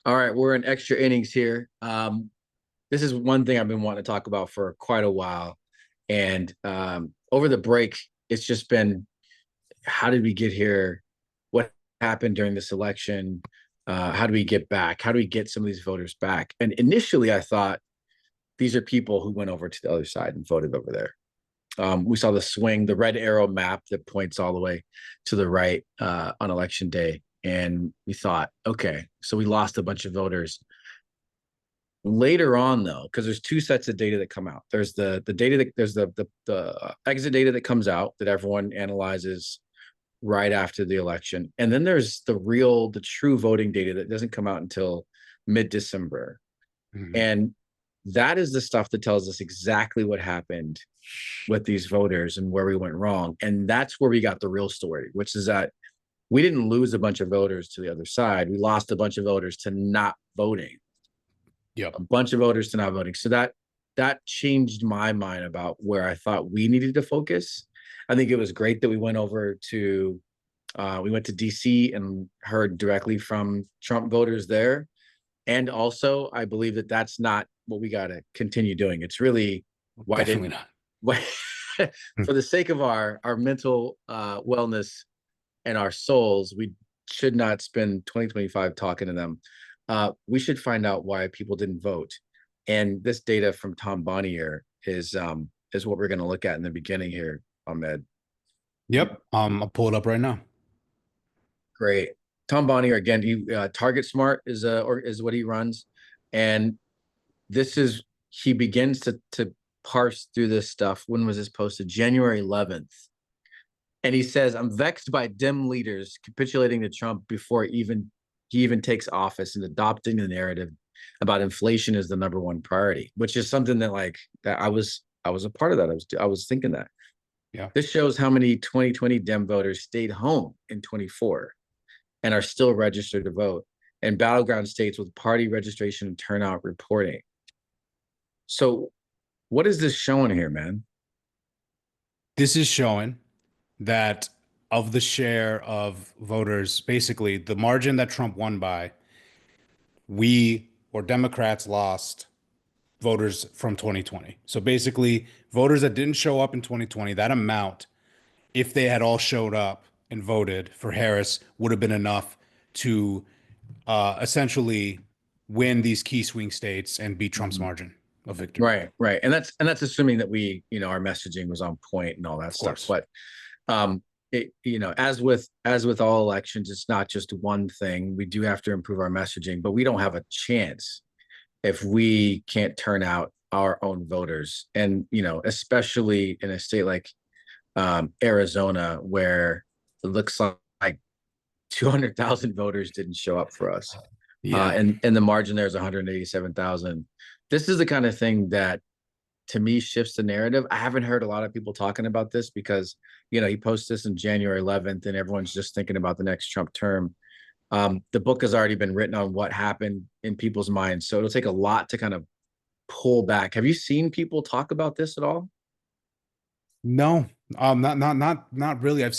All right, we're in extra innings here. This is one thing I've been wanting to talk about for quite a while. And over the break, it's just been how did we get here? What happened during this election? How do we get back? How do we get some of these voters back? And initially, I thought these are people who went over to the other side and voted over there. We saw the swing, the red arrow map that points all the way to the right on election day. And we thought, okay, so we lost a bunch of voters. Later on, though, because there's two sets of data that come out. There's the data that there's the exit data that comes out that everyone analyzes right after the election, and then there's the true voting data that doesn't come out until mid-December. Mhm. And that is the stuff that tells us exactly what happened with these voters and where we went wrong. And that's where we got the real story, which is that we didn't lose a bunch of voters to the other side. We lost a bunch of voters to not voting, Yep. a bunch of voters to not voting. So that changed my mind about where I thought we needed to focus. I think it was great that we went over to we went to DC and heard directly from Trump voters there. And also, I believe that that's not what we got to continue doing. It's really why Definitely didn't not. why, for the sake of our mental wellness and our souls, we should not spend 2025 talking to them. We should find out why people didn't vote. And this data from Tom Bonnier is what we're going to look at in the beginning here, Ahmed. Yep. I'll pull it up right now. Great. Tom Bonnier again. He Target Smart is what he runs, and this is he begins to parse through this stuff. When was this posted? January 11th. And he says, I'm vexed by dim leaders capitulating to Trump before he even takes office and adopting the narrative about inflation is the number one priority, which is something that like that I was a part of that. I was thinking that. Yeah. This shows how many 2020 Dem voters stayed home in 24 and are still registered to vote, and battleground states with party registration and turnout reporting. So what is this showing here, man? This is showing that of the share of voters, basically the margin that Trump won by, we or Democrats lost voters from 2020. So basically, voters that didn't show up in 2020, that amount, if they had all showed up and voted for Harris, would have been enough to essentially win these key swing states and beat Trump's Mhm. margin of victory. Right, right. And that's assuming that our messaging was on point and all that Of stuff. course. But as with all elections, it's not just one thing. We do have to improve our messaging, but we don't have a chance if we can't turn out our own voters. And especially in a state like Arizona, where it looks like 200,000 voters didn't show up for us. Yeah. And the margin there is 187,000. This is the kind of thing that to me shifts the narrative. I haven't heard a lot of people talking about this because he posts this in January 11th and everyone's just thinking about the next Trump term. The book has already been written on what happened in people's minds, so it'll take a lot to kind of pull back. Have you seen people talk about this at all? No, not really. I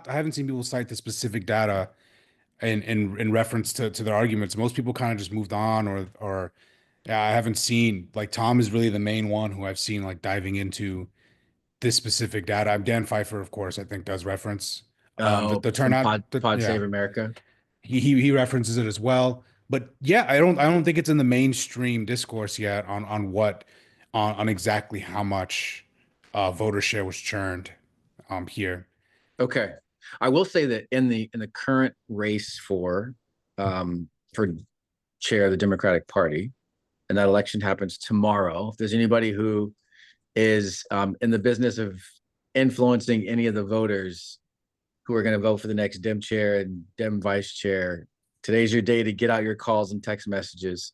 haven't seen people cite the specific data in reference to their arguments. Most people kind of just moved on or yeah, I haven't seen like Tom is really the main one who I've seen like diving into this specific data. Dan Pfeiffer, of course, I think does reference Oh, the from turnout. Pod Yeah, Save America. he references it as well. But yeah, I don't think it's in the mainstream discourse yet on what on exactly how much voter share was churned here. Okay, I will say that in the current race for chair of the Democratic Party, and that election happens tomorrow. If there's anybody who is in the business of influencing any of the voters who are going to vote for the next Dem chair and Dem vice chair, today's your day to get out your calls and text messages.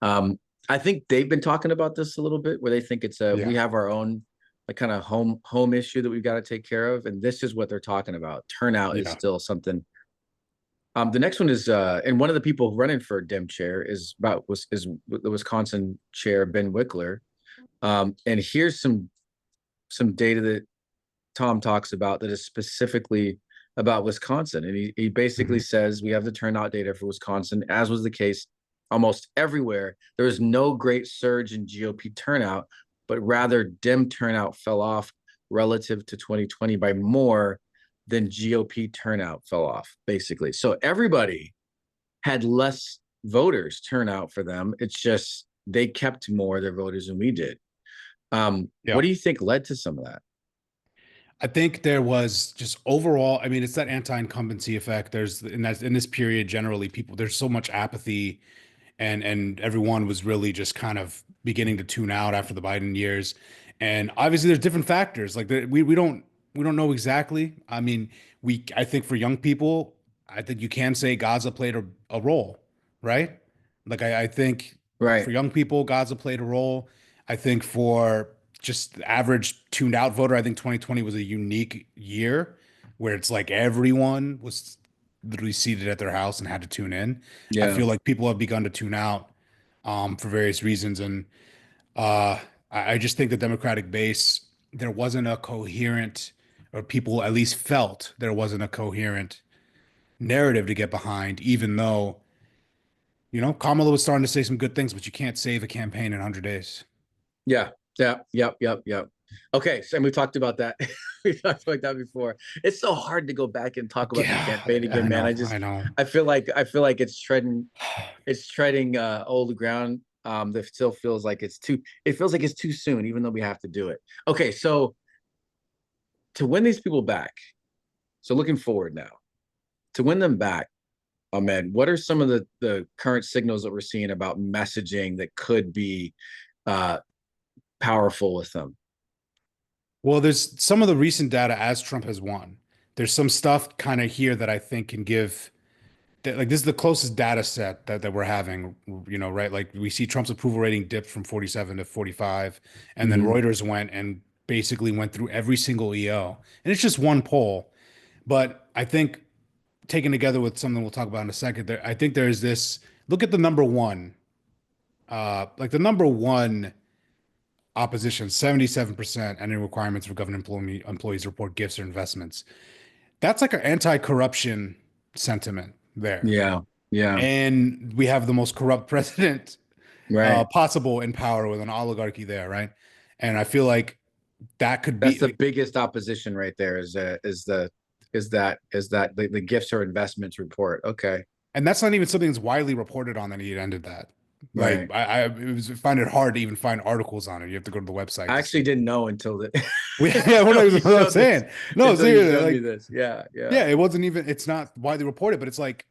Um, I think they've been talking about this a little bit, where they think we Yeah, have our own like kind of home issue that we've got to take care of, and this is what they're talking about. Turnout is yeah. still something. The next one is, and one of the people running for Dem chair is the Wisconsin chair Ben Wickler, and here's some data that Tom talks about that is specifically about Wisconsin. And he basically Mhm. says we have the turnout data for Wisconsin, as was the case almost everywhere. There was no great surge in GOP turnout, but rather Dem turnout fell off relative to 2020 by more than GOP turnout fell off, basically. So everybody had less voters turn out for them. It's just they kept more of their voters than we did. Yeah. What do you think led to some of that? I think there was just overall, I mean, it's that anti-incumbency effect. In this period, generally, there's so much apathy, and everyone was really just kind of beginning to tune out after the Biden years. And obviously there's different factors. Like we don't know exactly. I mean, I think for young people, I think you can say Gaza played a role, right? Like I think for Right. young people, Gaza played a role. I think for just the average tuned out voter, I think 2020 was a unique year where it's like everyone was literally seated at their house and had to tune in. I Yeah. feel like people have begun to tune out for various reasons, and uh, I just think the Democratic base, there wasn't a coherent, or people at least felt there wasn't a coherent narrative to get behind, even though Kamala was starting to say some good things, but you can't save a campaign in 100 days. Yeah. Yeah. Yep. Yep. Yep. Okay. So and we talked about that. We talked about that before. It's so hard to go back and talk about the campaign Yeah, again, I man. know, I just I know. I feel like it's treading old ground. That still feels like it's too soon, even though we have to do it. Okay, so to win these people back, so looking forward now, to win them back, Ahmed, what are some of the current signals that we're seeing about messaging that could be uh powerful with them? Well, there's some of the recent data as Trump has won. There's some stuff kind of here that I think can give like this is the closest data set that we're having, right? Like we see Trump's approval rating dipped from 47 to 45, and then Mm-hmm. Reuters went and basically went through every single EO. And it's just one poll, but I think taken together with something we'll talk about in a second, I think there's this look at the number one, like the number one opposition, 77% any requirements for government employees report gifts or investments. That's like an anti-corruption sentiment there. Yeah, yeah, And we have the most corrupt president right. possible in power with an oligarchy there, right? And I feel like that could That's be the like, biggest opposition right there. Is that the gifts or investments report? Okay, and that's not even something that's widely reported on that he had ended that. Like right. I find it hard to even find articles on it. You have to go to the website I to actually see. didn't know until Yeah, until you what I'm showed this. saying. No, Until you seriously, showed me like this. Yeah, yeah, yeah, it wasn't even. It's not widely reported, but it's like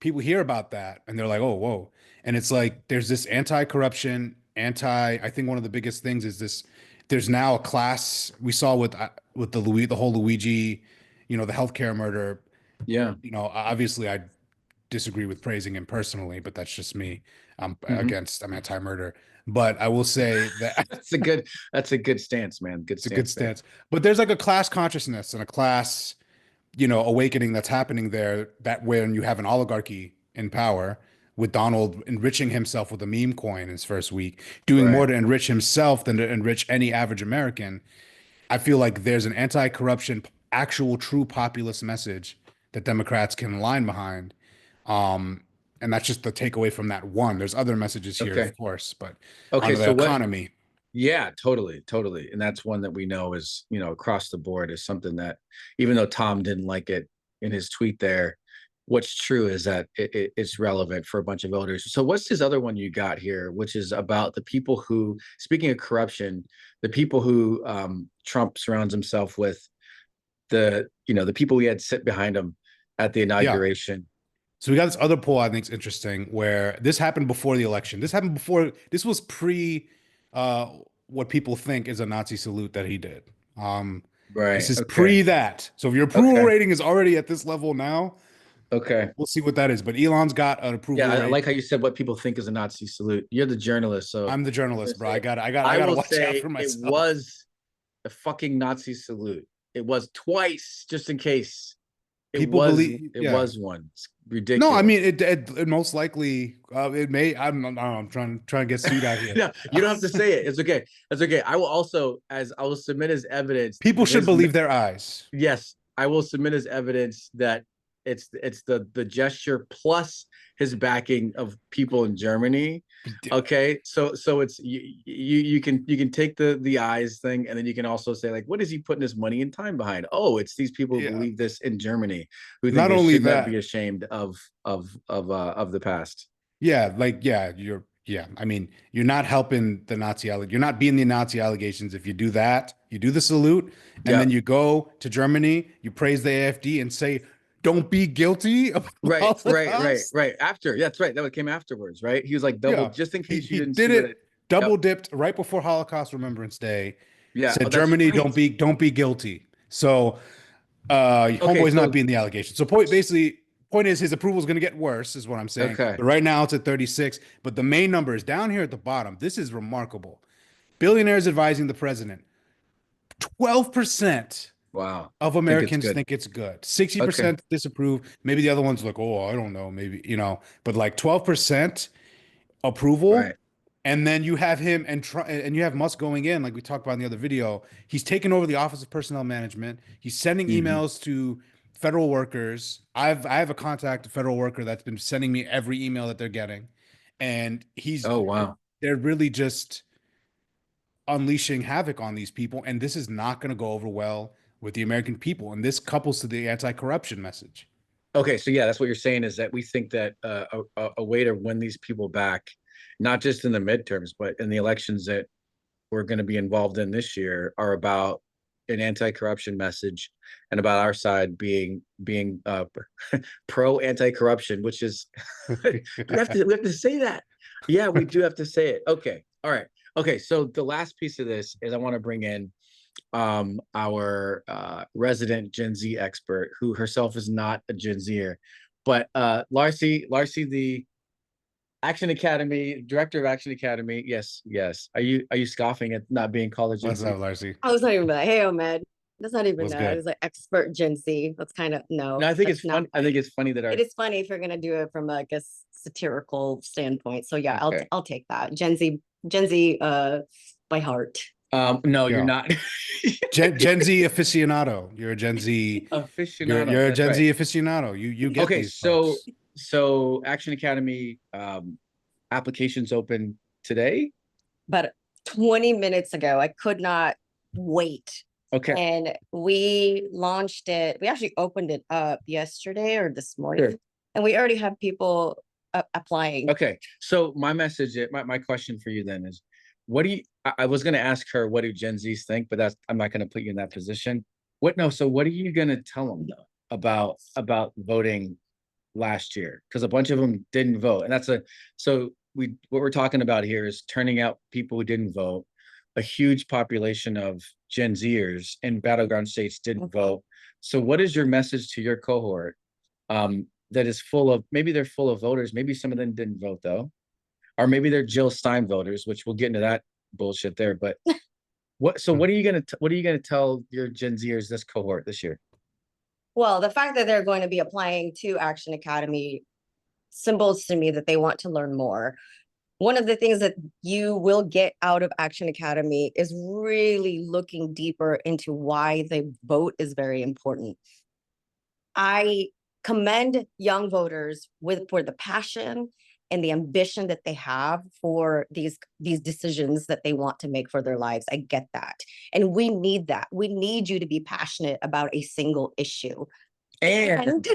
people hear about that and they're like, oh, whoa. And it's like there's this anti-corruption, I think one of the biggest things is this, there's now a class we saw with the whole Luigi, the healthcare murder. yeah. Obviously I disagree with praising him personally, but that's just me. Hmm. I'm anti-murder. But I will say that That's a good. That's a good stance, man. Good it's a good stance there. stance. But there's like a class consciousness and a class awakening that's happening there that when you have an oligarchy in power with Donald enriching himself with a meme coin in his first week, doing more Right. to enrich himself than to enrich any average American, I feel like there's an anti-corruption, actual true populist message that Democrats can align behind. Um, and that's just the takeaway from that one. There's other messages here, Okay. of course, but Okay. onto the So what? economy. Yeah, totally, totally. And that's one that we know is, across the board is something that, even though Tom didn't like it in his tweet there, what's true is that it's relevant for a bunch of voters. So what's this other one you got here, which is about the people who, speaking of corruption, the people who Trump surrounds himself with, the people he had sit behind him at the Yeah. inauguration. So we got this other poll I think is interesting where this happened before the election. This was pre uh what people think is a Nazi salute that he did. Um this Right. is Okay. pre that. So if your approval Okay. rating is already at this level now, Okay. we'll see what that is. But Elon's got an Yeah, approval I rate. like how you said what people think is a Nazi salute. You're the journalist, so I'm the I'm gonna journalist, bro. say I I gotta will watch out say for it myself. was a fucking Nazi salute. It was twice, just in case. It People was believe, it yeah. was one. It's No, I ridiculous. mean it most likely it may I'm trying to get sued out here. No, you don't have to say it. It's okay. That's okay. I will also, as I will submit as evidence People to should his. believe their eyes. Yes, I will submit as evidence that it's the gesture plus his backing of people in Germany. Okay, so it's you can take the eyes thing, and then you can also say like, what is he putting his money and time behind? Oh, it's these people who Yeah. believe this in Germany, who think Not they only should not be that, ashamed of the past. yeah, like yeah. I mean, you're not helping the you're not being the Nazi allegations if you do that. You do the salute, and then Yep. you go to Germany, you praise the AfD and say, "Don't be guilty of the Right, right, right, Holocaust." right. After, that's right. That came afterwards, right? He was like double, Yeah, just in case you he didn't see did what it. it double Yep. dipped right before Holocaust Remembrance Day. Yeah. Oh, Said that's Germany, right. don't be guilty. So Okay. homeboy's not So being the allegation. So point is his approval is going to get worse, is what I'm saying. okay. But right now it's at 36. But the main number is down here at the bottom. This is remarkable. Billionaires advising the president. 12% Wow. of Think it's Americans good. think it's good. Okay. 60% disapprove. Maybe the other one's like, oh, I don't know, maybe, but like 12% Right. approval. And then you have him and you have Musk going in, like we talked about in the other video. He's taken over the Office of Personnel Management. He's sending Hmm. emails to federal workers. I have a contact, a federal worker that's been sending me every email that they're getting. And Oh wow. they're really just unleashing havoc on these people. And this is not going to go over well with the American people. And this couples to the anti-corruption message. Okay. So yeah, that's what you're saying is that we think that a way to win these people back, not just in the midterms, but in the elections that we're going to be involved in this year, are about an anti-corruption message and about our side being pro anti-corruption, which is we have to say that. Yeah, we do have to say it. Okay. All right. Okay. So the last piece of this is I want to bring in our resident Gen Z expert, who herself is not a Gen Zer, but Larcy, the Action Academy, director of Action Academy. Yes, yes. Are you scoffing at not being called a Gen What's Z? up, Larcy? I was not even like, hey, Ahmed. That's not even What's good? it's like expert Gen Z. That's kind of No, no, I think that's it's not fun. I think funny. it's funny that It our is funny if you're gonna do it from like a satirical standpoint. So yeah, okay. I'll take that. Gen Z by heart. No, you're Yeah. not. Gen Z aficionado. You're a Gen Z. Aficionado. You're a That's Gen right. Z aficionado. You get Okay, these so folks. so Action Academy applications open today. But 20 minutes ago, I could not wait. Okay, And we launched it. We actually opened it up yesterday or this morning, sure. and we already have people applying. Okay, so my message, my question for you then is, what do you? I was going to ask her what do Gen Zs think, but that's I'm not going to put you in that position. What no? So what are you going to tell them though about voting last year? Because a bunch of them didn't vote, and that's a so we what we're talking about here is turning out people who didn't vote. A huge population of Gen Zers in battleground states didn't vote. So what is your message to your cohort? That is full of maybe they're full of voters. Maybe some of them didn't vote though, or maybe they're Jill Stein voters, which we'll get into that bullshit there. But what? So what are you gonna tell your Gen Zers this cohort this year? Well, the fact that they're going to be applying to Action Academy symbols to me that they want to learn more. One of the things that you will get out of Action Academy is really looking deeper into why the vote is very important. I commend young voters for the passion and the ambition that they have for these decisions that they want to make for their lives. I get that. And we need that. We need you to be passionate about a single issue. And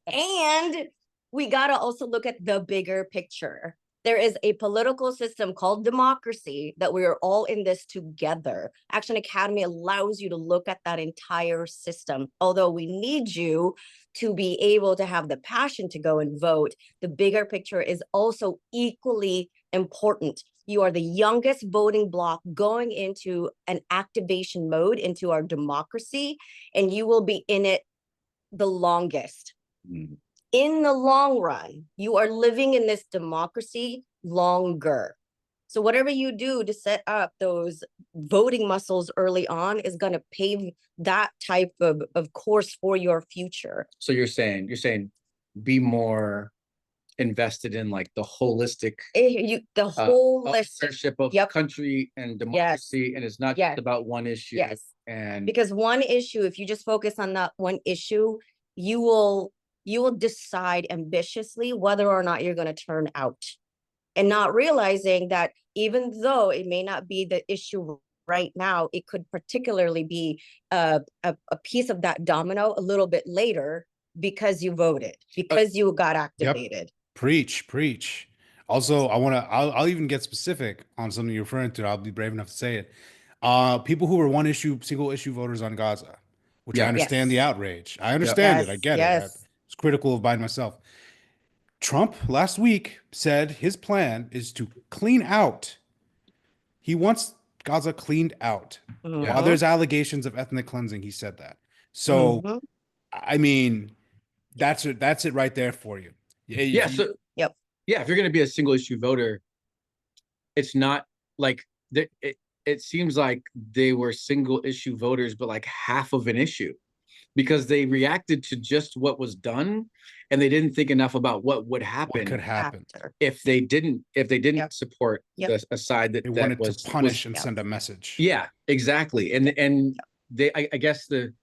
And we got to also look at the bigger picture. There is a political system called democracy that we are all in this together. Action Academy allows you to look at that entire system. Although we need you to be able to have the passion to go and vote, the bigger picture is also equally important. You are the youngest voting bloc going into an activation mode into our democracy, and you will be in it the longest. In the long run, you are living in this democracy longer. So whatever you do to set up those voting muscles early on is going to pave that type of course for your future. so you're saying be more invested in like the holistic The whole list. ownership of Yep. country and Yes. democracy, and it's not Yes. just about one issue. Yes. And Because one issue, if you just focus on that one issue, you will decide ambitiously whether or not you're going to turn out, and not realizing that even though it may not be the issue right now, it could particularly be a piece of that domino a little bit later because you voted, because you got activated. Preach, preach. Also, I'll even get specific on something you're referring to. I'll be brave enough to say it. People who were single issue voters on Gaza, which I Yeah. understand the Yes. outrage. I understand it. I Yes, get it. I yes. was critical of Biden myself. Trump last week said his plan is to clean out. He wants Gaza cleaned out. While Mhm, there's allegations of ethnic cleansing, he said that. So, mhm. I mean, that's it right there for you. yeah, so Yep. yeah, if you're going to be a single issue voter, it's not like it seems like they were single issue voters, but like half of an issue, because they reacted to just what was done, and they didn't think enough about what would What happen could happen? After. if they didn't Yep. support Yep. a side They that wanted to was punish and Yep. send a message. yeah, exactly. And I guess the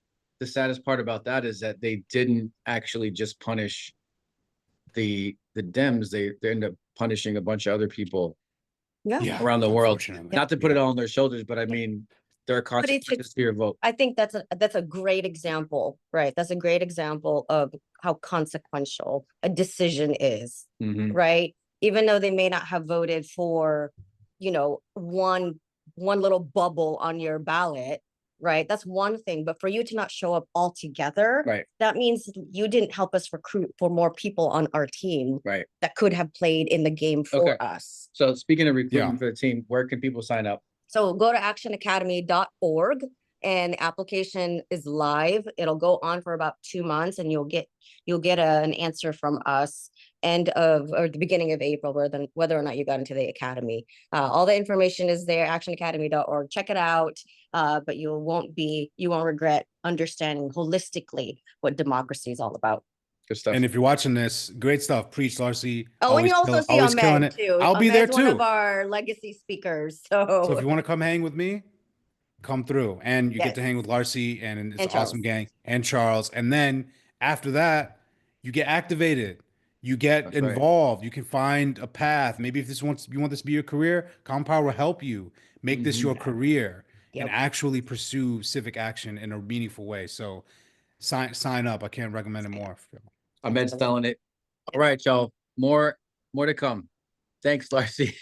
saddest part about that is that they didn't actually just punish the Dems. They end up punishing a bunch of other people Yeah. Yeah, around the world. unfortunately. Not to put Yeah. it all on their shoulders, but I mean, there are But it's consequences to your vote. I think that's a great example, right? That's a great example of how consequential a decision is, Mhm. right? Even though they may not have voted for, one little bubble on your ballot, right? That's one thing. But for you to not show up altogether, Right, that means you didn't help us recruit for more people on our team right. that could have played in the game for Okay. us. So speaking of Yeah. recruitment for the team, where can people sign up? So go to actionacademy.org, and the application is live. It'll go on for about 2 months, and you'll get an answer from us end of or the beginning of April, whether or not you got into the academy. All the information is there, actionacademy.org. Check it out. But you won't regret understanding holistically what democracy is all about. Good stuff. And if you're watching this, great stuff. Preach, Larcy. Oh, and you also see always killing Ahmed it. too. I'll be there Ahmed's one of too. our legacy speakers. So So if you want to come hang with me, come through. And you get to yes. hang with Larcy and it's And an awesome Charles. gang and Charles. And then after that, you get activated. You get That's right. involved. You can find a path. Maybe if you want this to be your career, Compower will help you make this Mhm. your career and Yep. actually pursue civic action in a meaningful way. So sign up. I can't recommend it more. Ahmed's telling it. All right, y'all. More to come. Thanks, Larcy.